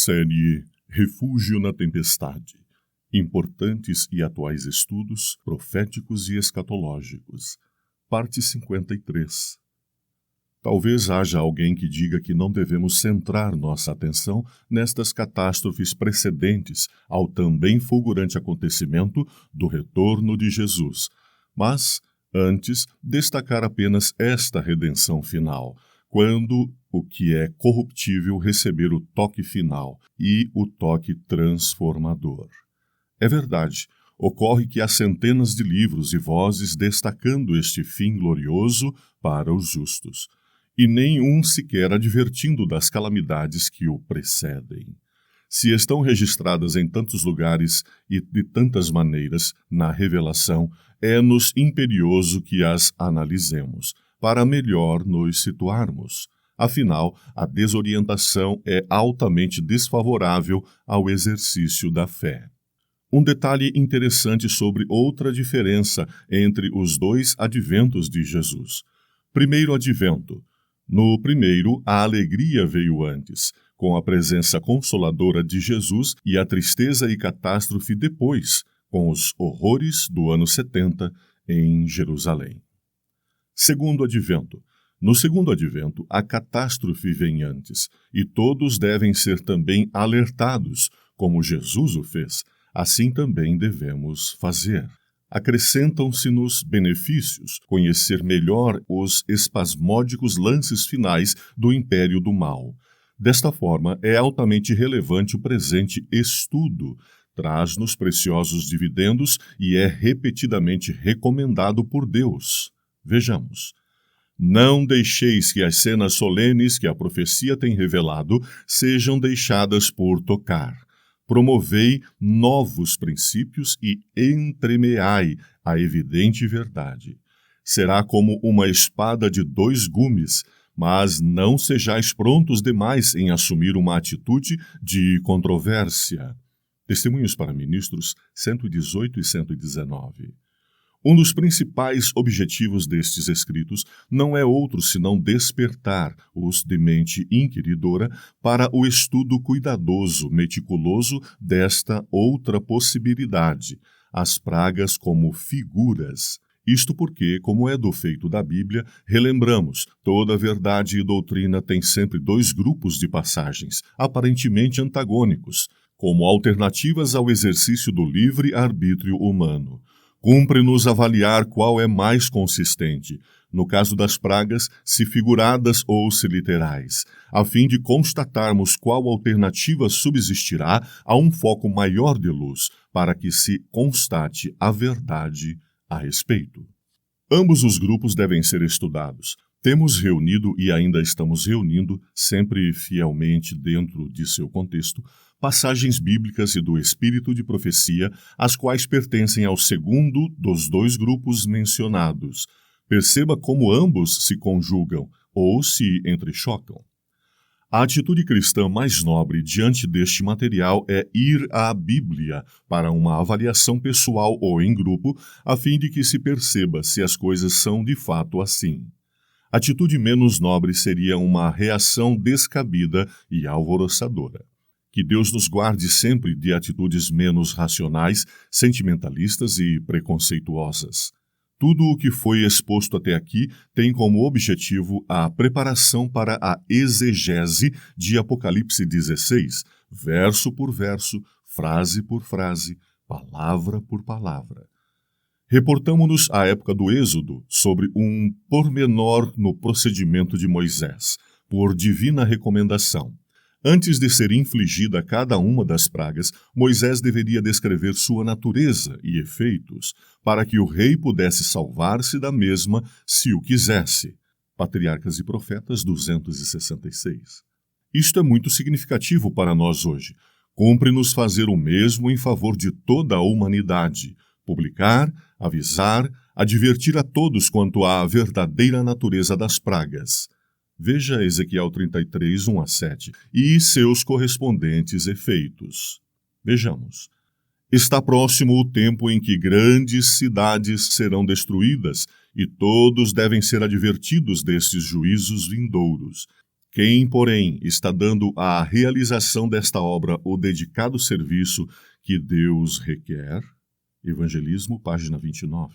Série Refúgio na Tempestade. Importantes e atuais estudos proféticos e escatológicos. Parte 53. Talvez haja alguém que diga que não devemos centrar nossa atenção nestas catástrofes precedentes ao também fulgurante acontecimento do retorno de Jesus, mas, antes, destacar apenas esta redenção final, quando o que é corruptível receber o toque final e o toque transformador. É verdade, ocorre que há centenas de livros e vozes destacando este fim glorioso para os justos, e nenhum sequer advertindo das calamidades que o precedem. Se estão registradas em tantos lugares e de tantas maneiras na revelação, é-nos imperioso que as analisemos, para melhor nos situarmos. Afinal, a desorientação é altamente desfavorável ao exercício da fé. Um detalhe interessante sobre outra diferença entre os dois adventos de Jesus. Primeiro advento. No primeiro, a alegria veio antes, com a presença consoladora de Jesus, e a tristeza e catástrofe depois, com os horrores do ano 70 em Jerusalém. Segundo advento. No segundo advento, a catástrofe vem antes, e todos devem ser também alertados, como Jesus o fez. Assim também devemos fazer. Acrescentam-se-nos benefícios, conhecer melhor os espasmódicos lances finais do império do mal. Desta forma, é altamente relevante o presente estudo, traz-nos preciosos dividendos e é repetidamente recomendado por Deus. Vejamos. Não deixeis que as cenas solenes que a profecia tem revelado sejam deixadas por tocar. Promovei novos princípios e entremeai a evidente verdade. Será como uma espada de dois gumes, mas não sejais prontos demais em assumir uma atitude de controvérsia. Testemunhos para Ministros 118 e 119. Um dos principais objetivos destes escritos não é outro senão despertar os de mente inquiridora para o estudo cuidadoso, meticuloso desta outra possibilidade, as pragas como figuras. Isto porque, como é do feito da Bíblia, relembramos, toda verdade e doutrina tem sempre dois grupos de passagens, aparentemente antagônicos, como alternativas ao exercício do livre arbítrio humano. Cumpre-nos avaliar qual é mais consistente, no caso das pragas, se figuradas ou se literais, a fim de constatarmos qual alternativa subsistirá a um foco maior de luz, para que se constate a verdade a respeito. Ambos os grupos devem ser estudados. Temos reunido e ainda estamos reunindo, sempre fielmente dentro de seu contexto, passagens bíblicas e do espírito de profecia, as quais pertencem ao segundo dos dois grupos mencionados. Perceba como ambos se conjugam ou se entrechocam. A atitude cristã mais nobre diante deste material é ir à Bíblia para uma avaliação pessoal ou em grupo, a fim de que se perceba se as coisas são de fato assim. Atitude menos nobre seria uma reação descabida e alvoroçadora. Que Deus nos guarde sempre de atitudes menos racionais, sentimentalistas e preconceituosas. Tudo o que foi exposto até aqui tem como objetivo a preparação para a exegese de Apocalipse 16, verso por verso, frase por frase, palavra por palavra. Reportamo-nos à época do Êxodo sobre um pormenor no procedimento de Moisés, por divina recomendação. Antes de ser infligida cada uma das pragas, Moisés deveria descrever sua natureza e efeitos, para que o rei pudesse salvar-se da mesma se o quisesse. Patriarcas e Profetas 266. Isto é muito significativo para nós hoje. Cumpre-nos fazer o mesmo em favor de toda a humanidade, publicar, avisar, advertir a todos quanto à verdadeira natureza das pragas. Veja Ezequiel 33, 1 a 7, e seus correspondentes efeitos. Vejamos. Está próximo o tempo em que grandes cidades serão destruídas, e todos devem ser advertidos destes juízos vindouros. Quem, porém, está dando à realização desta obra o dedicado serviço que Deus requer? Evangelismo, página 29.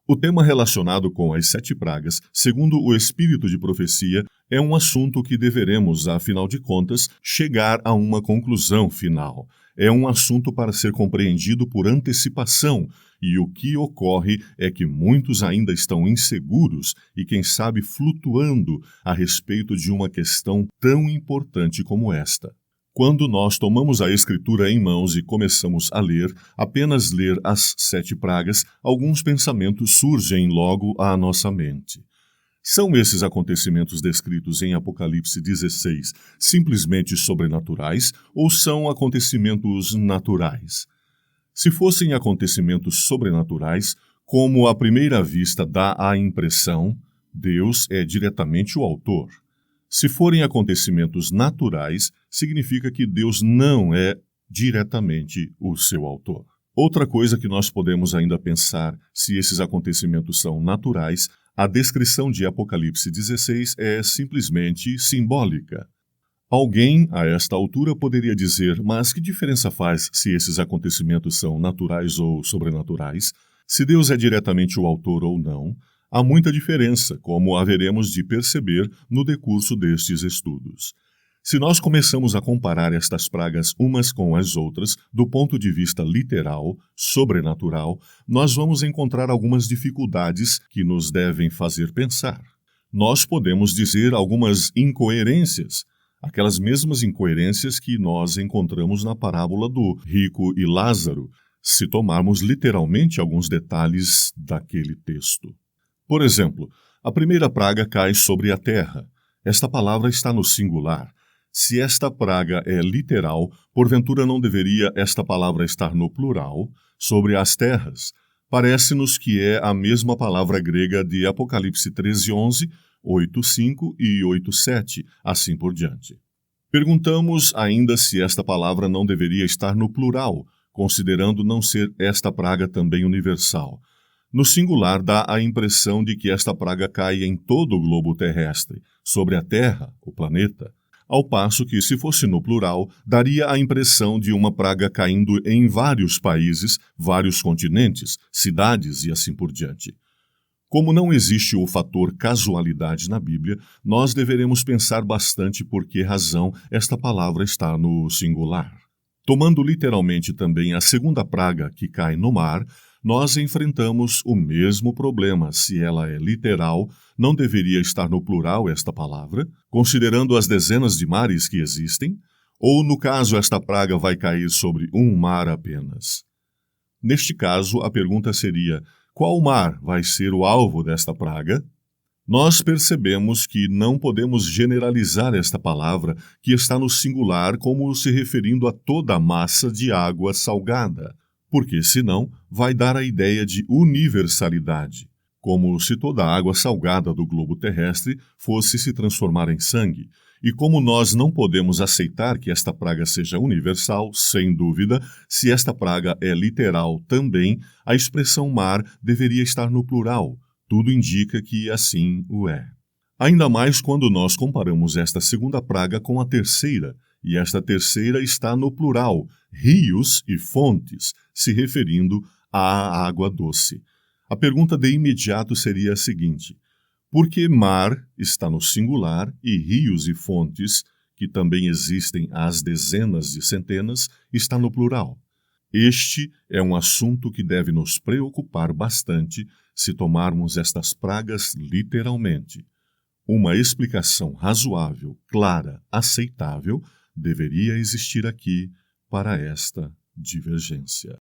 O tema relacionado com as 7 pragas, segundo o espírito de profecia, é um assunto que deveremos, afinal de contas, chegar a uma conclusão final. É um assunto para ser compreendido por antecipação, e o que ocorre é que muitos ainda estão inseguros e, quem sabe, flutuando a respeito de uma questão tão importante como esta. Quando nós tomamos a Escritura em mãos e começamos a ler, apenas ler as 7 pragas, alguns pensamentos surgem logo à nossa mente. São esses acontecimentos descritos em Apocalipse 16 simplesmente sobrenaturais ou são acontecimentos naturais? Se fossem acontecimentos sobrenaturais, como à primeira vista dá a impressão, Deus é diretamente o autor. Se forem acontecimentos naturais, significa que Deus não é diretamente o seu autor. Outra coisa que nós podemos ainda pensar, se esses acontecimentos são naturais, a descrição de Apocalipse 16 é simplesmente simbólica. Alguém, a esta altura, poderia dizer, mas que diferença faz se esses acontecimentos são naturais ou sobrenaturais? Se Deus é diretamente o autor ou não? Há muita diferença, como haveremos de perceber no decurso destes estudos. Se nós começamos a comparar estas pragas umas com as outras, do ponto de vista literal, sobrenatural, nós vamos encontrar algumas dificuldades que nos devem fazer pensar. Nós podemos dizer algumas incoerências, aquelas mesmas incoerências que nós encontramos na parábola do rico e Lázaro, se tomarmos literalmente alguns detalhes daquele texto. Por exemplo, a primeira praga cai sobre a terra. Esta palavra está no singular. Se esta praga é literal, porventura não deveria esta palavra estar no plural, sobre as terras? Parece-nos que é a mesma palavra grega de Apocalipse 13:11, 8:5 e 8:7, assim por diante. Perguntamos ainda se esta palavra não deveria estar no plural, considerando não ser esta praga também universal. No singular, dá a impressão de que esta praga cai em todo o globo terrestre, sobre a Terra, o planeta, ao passo que, se fosse no plural, daria a impressão de uma praga caindo em vários países, vários continentes, cidades e assim por diante. Como não existe o fator casualidade na Bíblia, nós deveremos pensar bastante por que razão esta palavra está no singular. Tomando literalmente também a segunda praga que cai no mar, nós enfrentamos o mesmo problema. Se ela é literal, não deveria estar no plural esta palavra, considerando as dezenas de mares que existem, ou no caso esta praga vai cair sobre um mar apenas? Neste caso, a pergunta seria: qual mar vai ser o alvo desta praga? Nós percebemos que não podemos generalizar esta palavra, que está no singular, como se referindo a toda a massa de água salgada, porque senão vai dar a ideia de universalidade, como se toda a água salgada do globo terrestre fosse se transformar em sangue. E como nós não podemos aceitar que esta praga seja universal, sem dúvida, se esta praga é literal também, a expressão mar deveria estar no plural. Tudo indica que assim o é. Ainda mais quando nós comparamos esta segunda praga com a terceira, e esta terceira está no plural, rios e fontes, se referindo à água doce. A pergunta de imediato seria a seguinte: por que mar está no singular e rios e fontes, que também existem às dezenas de centenas, está no plural? Este é um assunto que deve nos preocupar bastante se tomarmos estas pragas literalmente. Uma explicação razoável, clara, aceitável, deveria existir aqui para esta divergência.